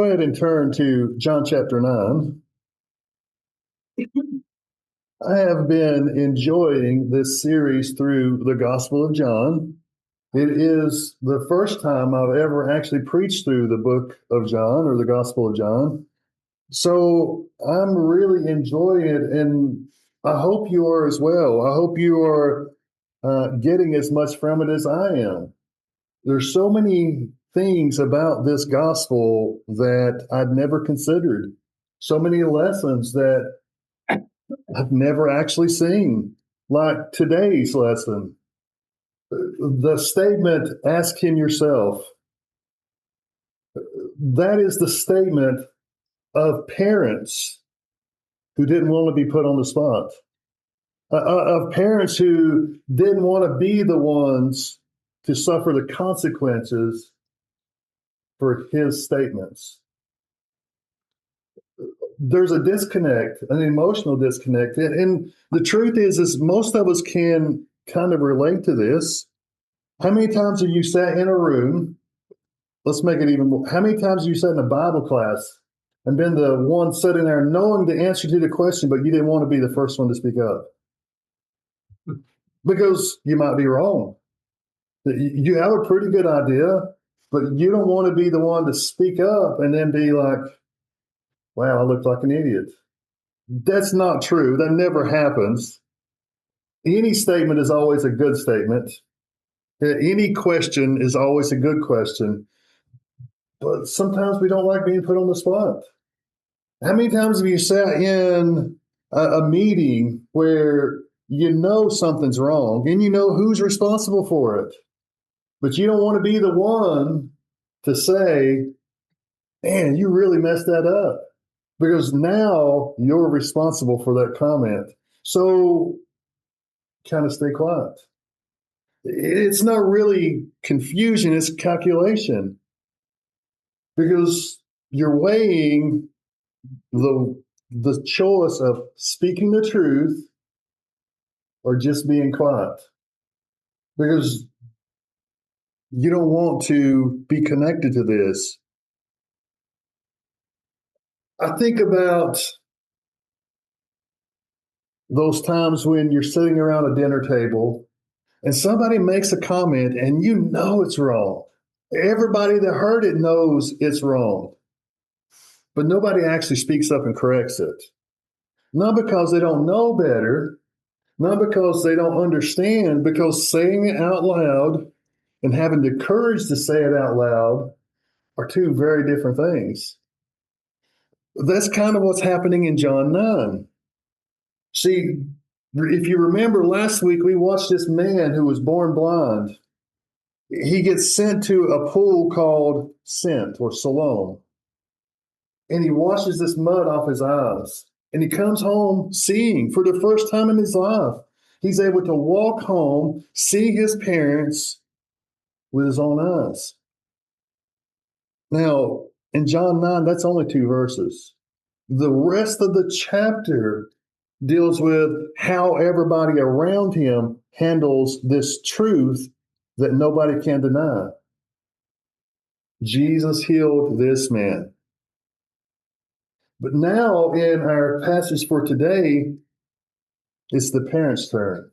ahead and turn to John chapter 9. I have been enjoying this series through the Gospel of John. It is the first time I've ever actually preached through the book of John or the Gospel of John. So I'm really enjoying it, and I hope you are as well. I hope you are getting as much from it as I am. There's so many things about this gospel that I'd never considered. So many lessons that I've never actually seen, like today's lesson. The statement, ask him yourself, that is the statement of parents who didn't want to be put on the spot, of parents who didn't want to be the ones to suffer the consequences for his statements. There's a disconnect, an emotional disconnect. And the truth is most of us can kind of relate to this. How many times have you sat in a room? Let's make it even more. How many times have you sat in a Bible class and been the one sitting there knowing the answer to the question, but you didn't want to be the first one to speak up? Because you might be wrong. You have a pretty good idea, but you don't want to be the one to speak up and then be like, wow, I look like an idiot. That's not true. That never happens. Any statement is always a good statement. Any question is always a good question. But sometimes we don't like being put on the spot. How many times have you sat in a meeting where you know something's wrong and you know who's responsible for it, but you don't want to be the one to say, man, you really messed that up, because now you're responsible for that comment. So kind of stay quiet. It's not really confusion, it's calculation, because you're weighing the choice of speaking the truth or just being quiet, because you don't want to be connected to this. I think about those times when you're sitting around a dinner table and somebody makes a comment and you know it's wrong. Everybody that heard it knows it's wrong, but nobody actually speaks up and corrects it. Not because they don't know better, not because they don't understand, because saying it out loud and having the courage to say it out loud are two very different things. That's kind of what's happening in John 9. See, if you remember last week, we watched this man who was born blind. He gets sent to a pool called Sent or Siloam, and he washes this mud off his eyes. And he comes home seeing for the first time in his life. He's able to walk home, see his parents with his own eyes. Now, in John 9, that's only 2 verses. The rest of the chapter deals with how everybody around him handles this truth that nobody can deny. Jesus healed this man. But now in our passage for today, it's the parents' turn.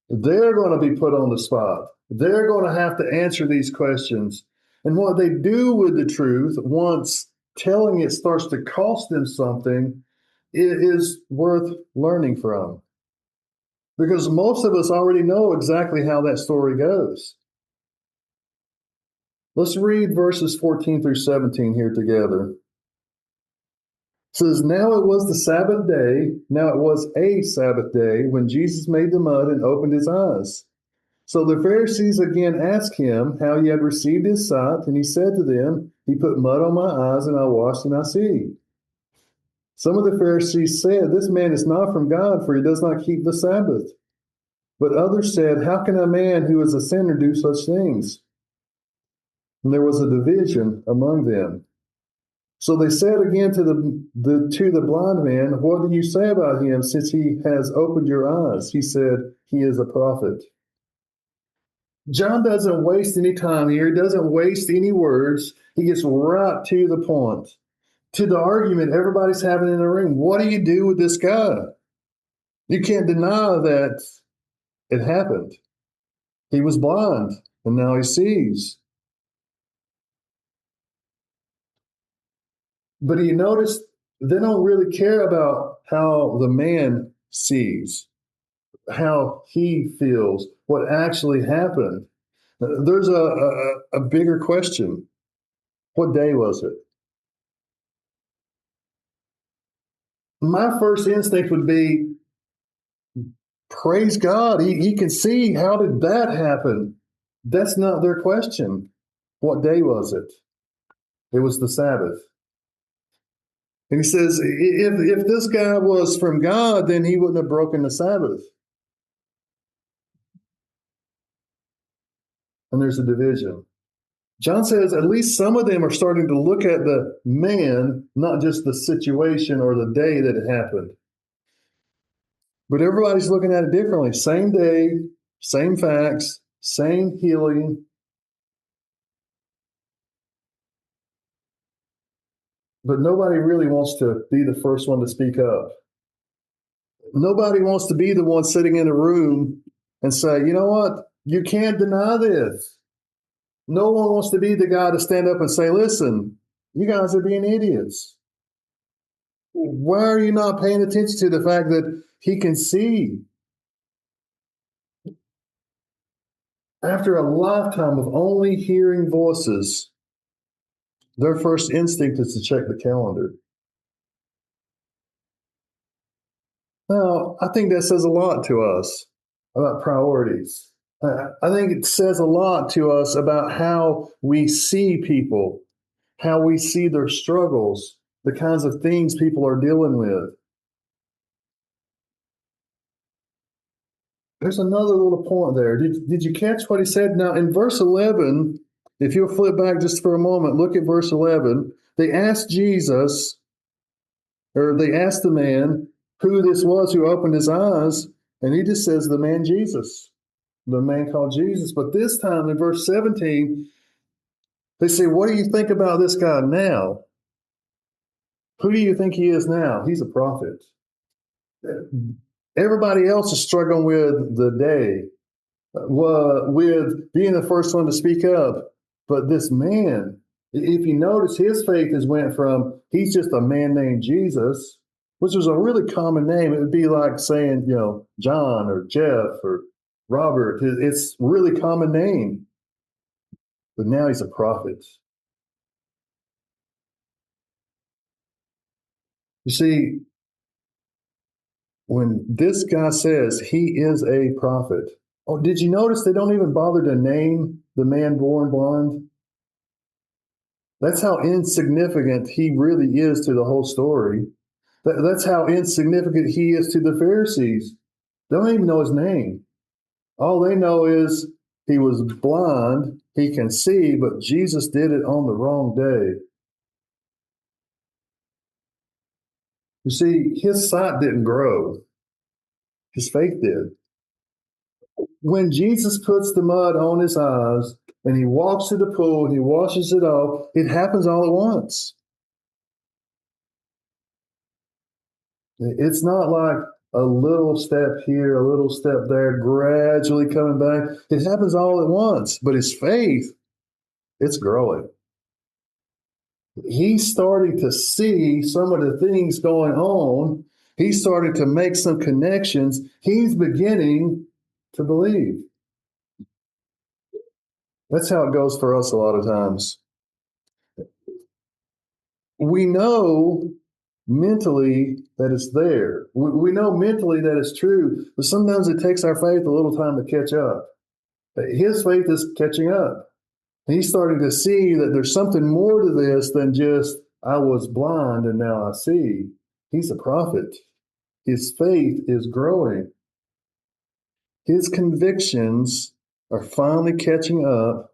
They're going to be put on the spot. They're going to have to answer these questions. And what they do with the truth, once telling it starts to cost them something, it is worth learning from. Because most of us already know exactly how that story goes. Let's read verses 14 through 17 here together. It says, now it was a Sabbath day when Jesus made the mud and opened his eyes. So the Pharisees again asked him how he had received his sight, and he said to them, he put mud on my eyes, and I washed, and I see. Some of the Pharisees said, this man is not from God, for he does not keep the Sabbath. But others said, how can a man who is a sinner do such things? And there was a division among them. So they said again to the blind man, what do you say about him, since he has opened your eyes? He said, he is a prophet. John doesn't waste any time here. He doesn't waste any words. He gets right to the point, to the argument everybody's having in the room. What do you do with this guy? You can't deny that it happened. He was blind and now he sees. But you notice they don't really care about how the man sees, how he feels, what actually happened. There's a bigger question. What day was it? My first instinct would be, praise God, he can see. How did that happen? That's not their question. What day was it? It was the Sabbath. And he says, if this guy was from God, then he wouldn't have broken the Sabbath. And there's a division. John says at least some of them are starting to look at the man, not just the situation or the day that it happened. But everybody's looking at it differently. Same day, same facts, same healing. But nobody really wants to be the first one to speak up. Nobody wants to be the one sitting in a room and say, you know what? You can't deny this. No one wants to be the guy to stand up and say, listen, you guys are being idiots. Why are you not paying attention to the fact that he can see? After a lifetime of only hearing voices, their first instinct is to check the calendar. Now, I think that says a lot to us about priorities. I think it says a lot to us about how we see people, how we see their struggles, the kinds of things people are dealing with. There's another little point there. Did you catch what he said? Now, in verse 11, if you'll flip back just for a moment, look at verse 11. They asked Jesus, or they asked the man who this was who opened his eyes, and he just says, the man Jesus, the man called Jesus. But this time in verse 17, they say, what do you think about this guy now? Who do you think he is now? He's a prophet. Everybody else is struggling with the day, with being the first one to speak up. But this man, if you notice, his faith has went from he's just a man named Jesus, which was a really common name. It would be like saying, John or Jeff or Robert. It's a really common name. But now he's a prophet. You see, when this guy says he is a prophet, oh, did you notice they don't even bother to name the man born blind? That's how insignificant he really is to the whole story. That's how insignificant he is to the Pharisees. They don't even know his name. All they know is he was blind, he can see, but Jesus did it on the wrong day. You see, his sight didn't grow, his faith did. When Jesus puts the mud on his eyes and he walks to the pool and he washes it off, it happens all at once. It's not like a little step here, a little step there, gradually coming back. It happens all at once. But his faith, it's growing. He's starting to see some of the things going on. He's starting to make some connections. He's beginning to believe. That's how it goes for us a lot of times. We know mentally that it's there. We know mentally that it's true, but sometimes it takes our faith a little time to catch up. His faith is catching up. He's starting to see that there's something more to this than just, I was blind and now I see. He's a prophet. His faith is growing. His convictions are finally catching up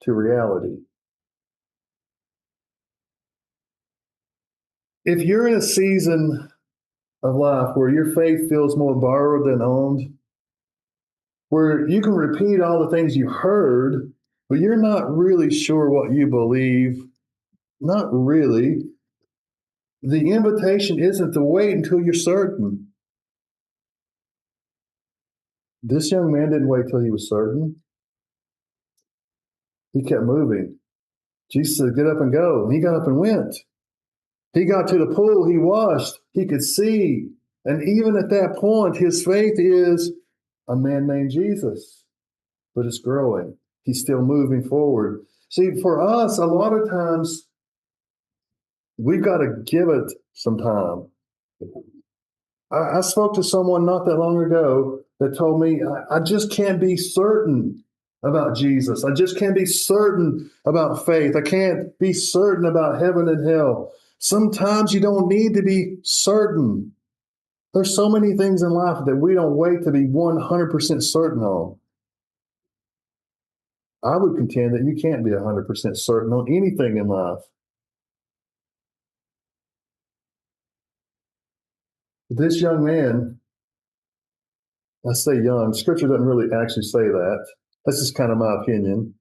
to reality. If you're in a season of life where your faith feels more borrowed than owned, where you can repeat all the things you heard, but you're not really sure what you believe. Not really. The invitation isn't to wait until you're certain. This young man didn't wait till he was certain. He kept moving. Jesus said, "Get up and go." And he got up and went. He got to the pool, he washed, he could see. And even at that point, his faith is a man named Jesus, but it's growing. He's still moving forward. See, for us, a lot of times we've got to give it some time. I spoke to someone not that long ago that told me, I just can't be certain about Jesus. I just can't be certain about faith. I can't be certain about heaven and hell. Sometimes you don't need to be certain. There's so many things in life that we don't wait to be 100% certain on. I would contend that you can't be 100% certain on anything in life. This young man, I say young, scripture doesn't really actually say that. That's just kind of my opinion.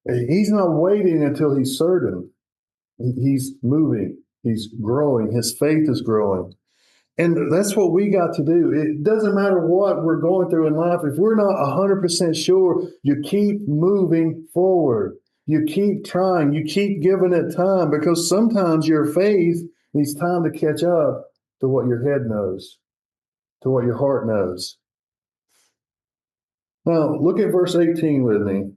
He's not waiting until he's certain. He's moving, he's growing, his faith is growing. And that's what we got to do. It doesn't matter what we're going through in life. If we're not 100% sure, you keep moving forward. You keep trying. You keep giving it time, because sometimes your faith needs time to catch up to what your head knows, to what your heart knows. Now, look at verse 18 with me.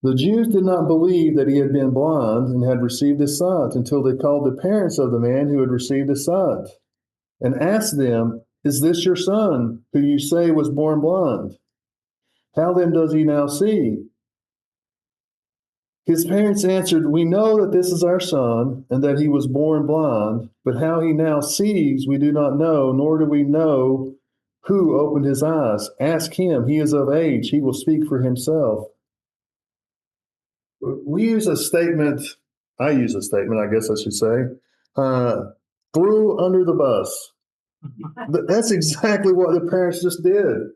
The Jews did not believe that he had been blind and had received his sight until they called the parents of the man who had received his sight and asked them, "Is this your son, who you say was born blind? How then does he now see?" His parents answered, "We know that this is our son, and that he was born blind, but how he now sees we do not know, nor do we know who opened his eyes. Ask him, he is of age, he will speak for himself." We use a statement, I use a statement, I guess I should say, uh, threw under the bus. That's exactly what the parents just did.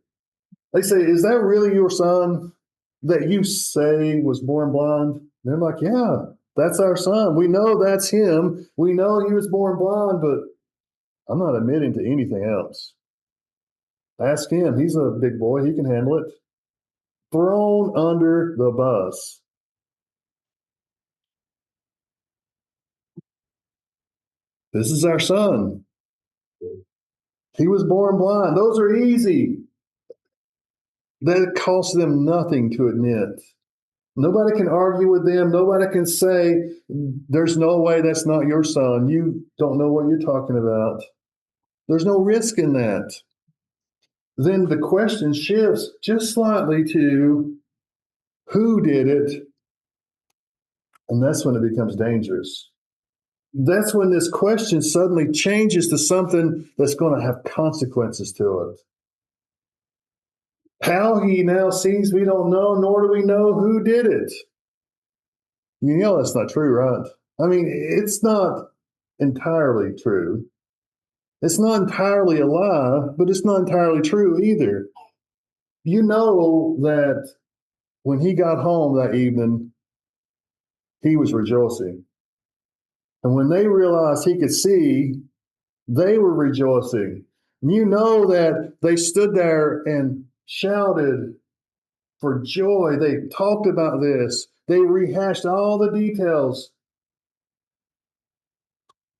They say, "Is that really your son that you say was born blind?" They're like, "Yeah, that's our son. We know that's him. We know he was born blind, but I'm not admitting to anything else. Ask him. He's a big boy. He can handle it." Thrown under the bus. This is our son. He was born blind. Those are easy. That costs them nothing to admit. Nobody can argue with them. Nobody can say, "There's no way that's not your son. You don't know what you're talking about." There's no risk in that. Then the question shifts just slightly to who did it, and that's when it becomes dangerous. That's when this question suddenly changes to something that's going to have consequences to it. How he now sees, we don't know, nor do we know who did it. You know that's not true, right? I mean, it's not entirely true. It's not entirely a lie, but it's not entirely true either. You know that when he got home that evening, he was rejoicing. And when they realized he could see, they were rejoicing. And you know that they stood there and shouted for joy. They talked about this. They rehashed all the details.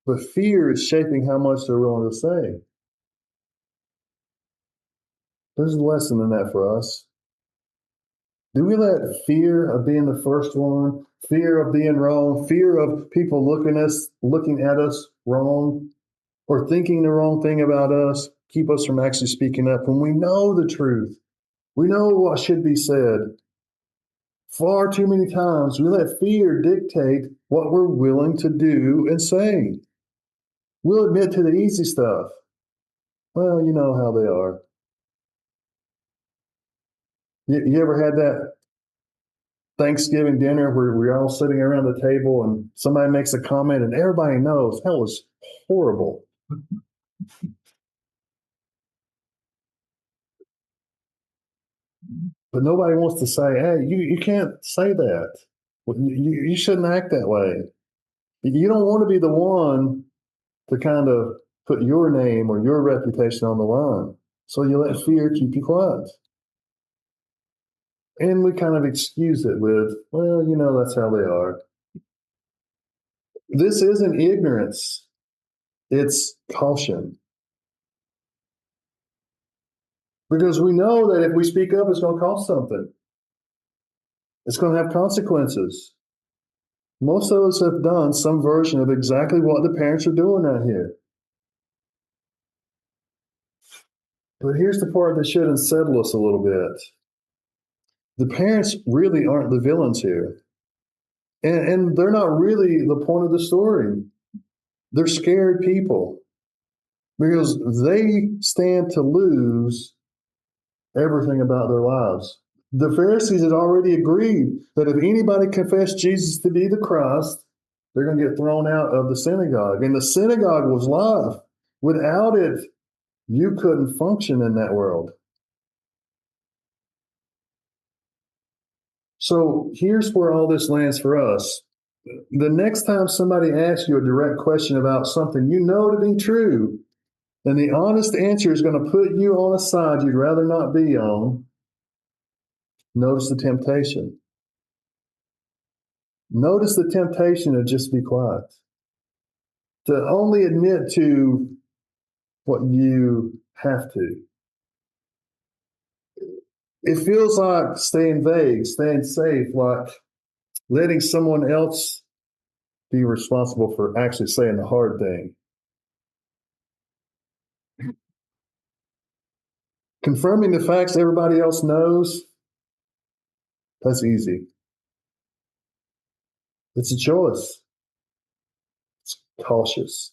But fear is shaping how much they're willing to say. There's a lesson in that for us. Do we let fear of being the first one, fear of being wrong, fear of people looking at us wrong, or thinking the wrong thing about us, keep us from actually speaking up when we know the truth? We know what should be said. Far too many times we let fear dictate what we're willing to do and say. We'll admit to the easy stuff. Well, you know how they are. You ever had that Thanksgiving dinner where we're all sitting around the table and somebody makes a comment and everybody knows that was horrible? But nobody wants to say, hey, you can't say that. Well, you shouldn't act that way. You don't want to be the one to kind of put your name or your reputation on the line. So you let fear keep you quiet. And we kind of excuse it with, well, that's how they are. This isn't ignorance, it's caution. Because we know that if we speak up, it's going to cost something, it's going to have consequences. Most of us have done some version of exactly what the parents are doing out here. But here's the part that should unsettle us a little bit. The parents really aren't the villains here. And they're not really the point of the story. They're scared people because they stand to lose everything about their lives. The Pharisees had already agreed that if anybody confessed Jesus to be the Christ, they're going to get thrown out of the synagogue. And the synagogue was live. Without it, you couldn't function in that world. So here's where all this lands for us. The next time somebody asks you a direct question about something you know to be true, and the honest answer is going to put you on a side you'd rather not be on, notice the temptation. Notice the temptation to just be quiet, to only admit to what you have to. It feels like staying vague, staying safe, like letting someone else be responsible for actually saying the hard thing. Confirming the facts everybody else knows, that's easy. It's a choice. It's cautious.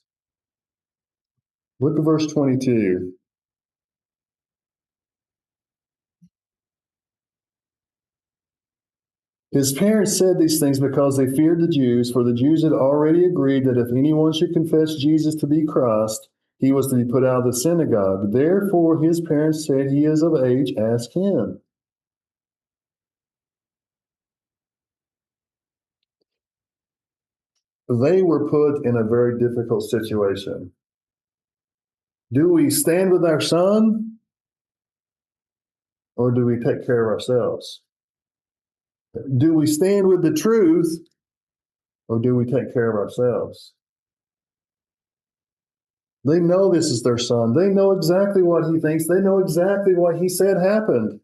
Look at verse 22. His parents said these things because they feared the Jews, for the Jews had already agreed that if anyone should confess Jesus to be Christ, he was to be put out of the synagogue. Therefore, his parents said, he is of age, ask him. They were put in a very difficult situation. Do we stand with our son, or do we take care of ourselves? Do we stand with the truth, or do we take care of ourselves? They know this is their son. They know exactly what he thinks. They know exactly what he said happened.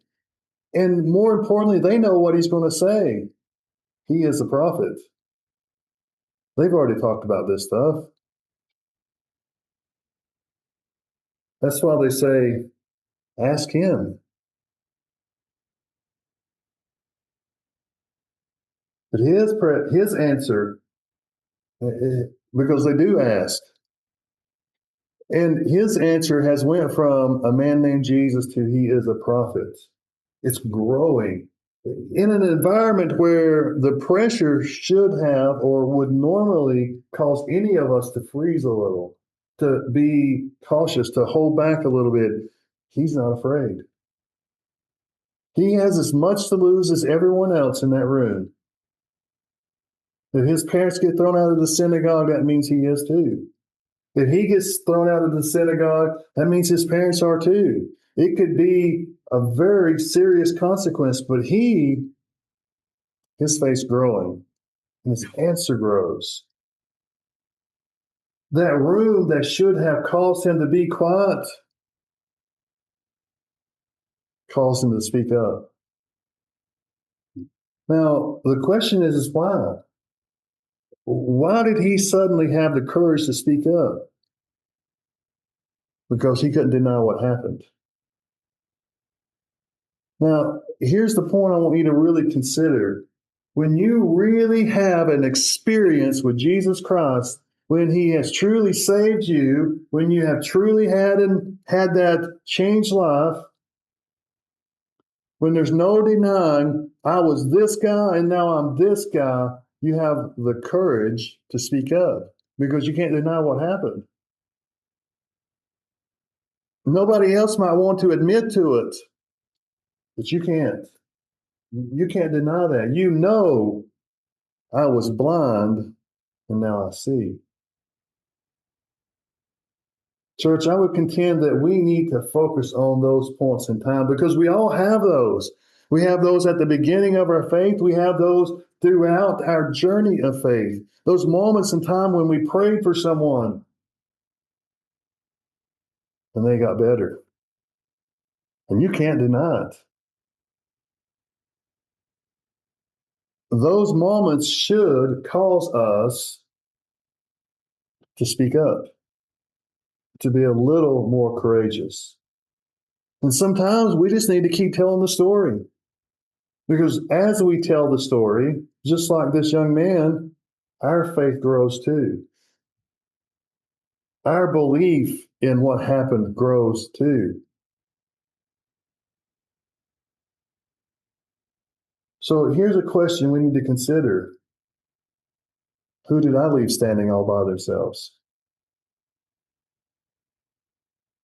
And more importantly, they know what he's going to say. He is a prophet. They've already talked about this stuff. That's why they say, ask him. But his answer, because they do ask, and his answer has went from a man named Jesus to he is a prophet. It's growing in an environment where the pressure should have or would normally cause any of us to freeze a little, to be cautious, to hold back a little bit. He's not afraid. He has as much to lose as everyone else in that room. If his parents get thrown out of the synagogue, that means he is too. If he gets thrown out of the synagogue, that means his parents are too. It could be a very serious consequence, but his faith growing, and his answer grows. That room that should have caused him to be quiet caused him to speak up. Now, the question is why? Why did he suddenly have the courage to speak up? Because he couldn't deny what happened. Now, here's the point I want you to really consider. When you really have an experience with Jesus Christ, when he has truly saved you, when you have truly had that changed life, when there's no denying, I was this guy and now I'm this guy, you have the courage to speak up because you can't deny what happened. Nobody else might want to admit to it, but you can't. You can't deny that. You know, I was blind and now I see. Church, I would contend that we need to focus on those points in time because we all have those. We have those at the beginning of our faith. We have those throughout our journey of faith. Those moments in time when we prayed for someone and they got better. And you can't deny it. Those moments should cause us to speak up, to be a little more courageous. And sometimes we just need to keep telling the story. Because as we tell the story, just like this young man, our faith grows too. Our belief in what happened grows too. So here's a question we need to consider. Who did I leave standing all by themselves?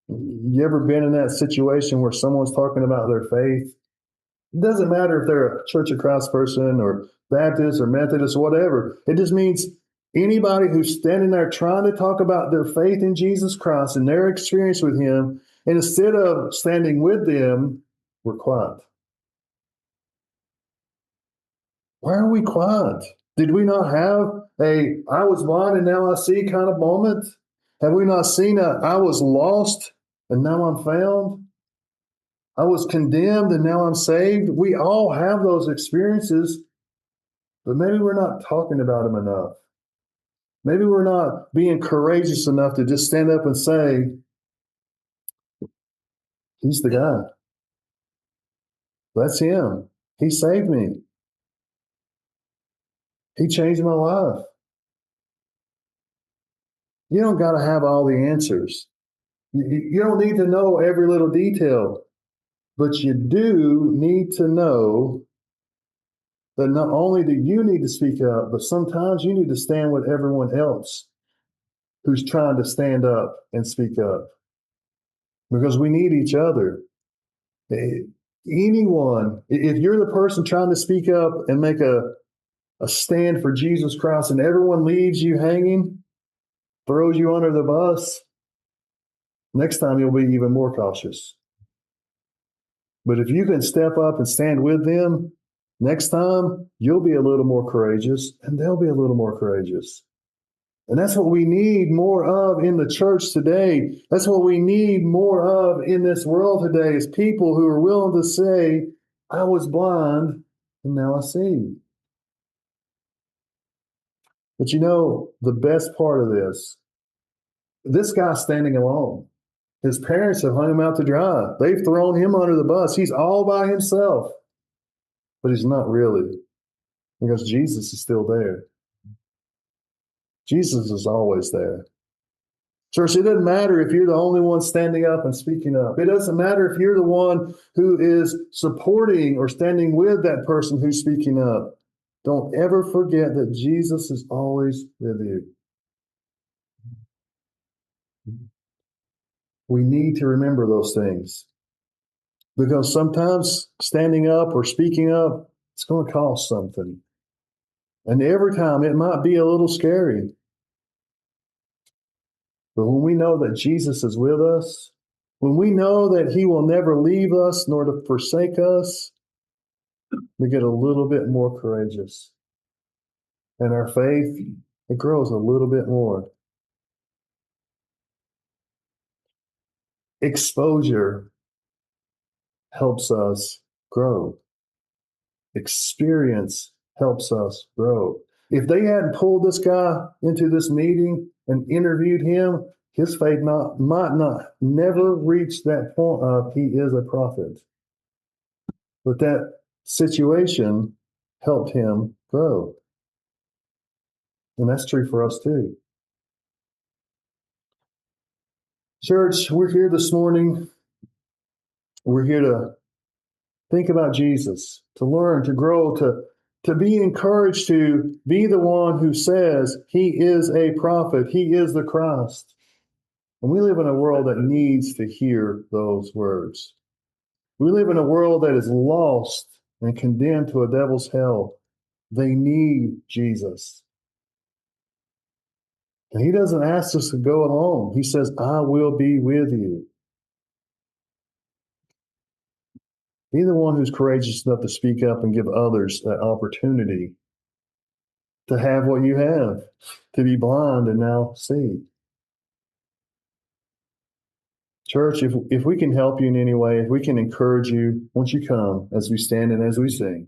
You ever been in that situation where someone's talking about their faith? It doesn't matter if they're a Church of Christ person or Baptist or Methodist, or whatever. It just means anybody who's standing there trying to talk about their faith in Jesus Christ and their experience with Him, and instead of standing with them, we're quiet. Why are we quiet? Did we not have a I was blind and now I see kind of moment? Have we not seen a I was lost and now I'm found? I was condemned and now I'm saved. We all have those experiences, but maybe we're not talking about them enough. Maybe we're not being courageous enough to just stand up and say, He's the guy. That's Him. He saved me. He changed my life. You don't got to have all the answers. You don't need to know every little detail, but you do need to know that not only do you need to speak up, but sometimes you need to stand with everyone else who's trying to stand up and speak up because we need each other. Anyone, if you're the person trying to speak up and make a stand for Jesus Christ and everyone leaves you hanging, throws you under the bus, next time you'll be even more cautious. But if you can step up and stand with them, next time you'll be a little more courageous and they'll be a little more courageous. And that's what we need more of in the church today. That's what we need more of in this world today is people who are willing to say, I was blind and now I see. But you know, the best part of this guy's standing alone. His parents have hung him out to dry. They've thrown him under the bus. He's all by himself. But he's not really, because Jesus is still there. Jesus is always there. Church, it doesn't matter if you're the only one standing up and speaking up. It doesn't matter if you're the one who is supporting or standing with that person who's speaking up. Don't ever forget that Jesus is always with you. We need to remember those things because sometimes standing up or speaking up, it's going to cost something. And every time it might be a little scary. But when we know that Jesus is with us, when we know that He will never leave us nor to forsake us, we get a little bit more courageous. And our faith, it grows a little bit more. Exposure helps us grow. Experience helps us grow. If they hadn't pulled this guy into this meeting and interviewed him, his faith might not never reach that point of he is a prophet. But that situation helped him grow. And that's true for us too. Church, we're here this morning. We're here to think about Jesus, to learn, to grow, to be encouraged to be the one who says he is a prophet, he is the Christ. And we live in a world that needs to hear those words. We live in a world that is lost and condemned to a devil's hell. They need Jesus. And he doesn't ask us to go alone. He says, I will be with you. Be the one who's courageous enough to speak up and give others that opportunity to have what you have, to be blind and now see. Church, if we can help you in any way, if we can encourage you, won't you come as we stand and as we sing?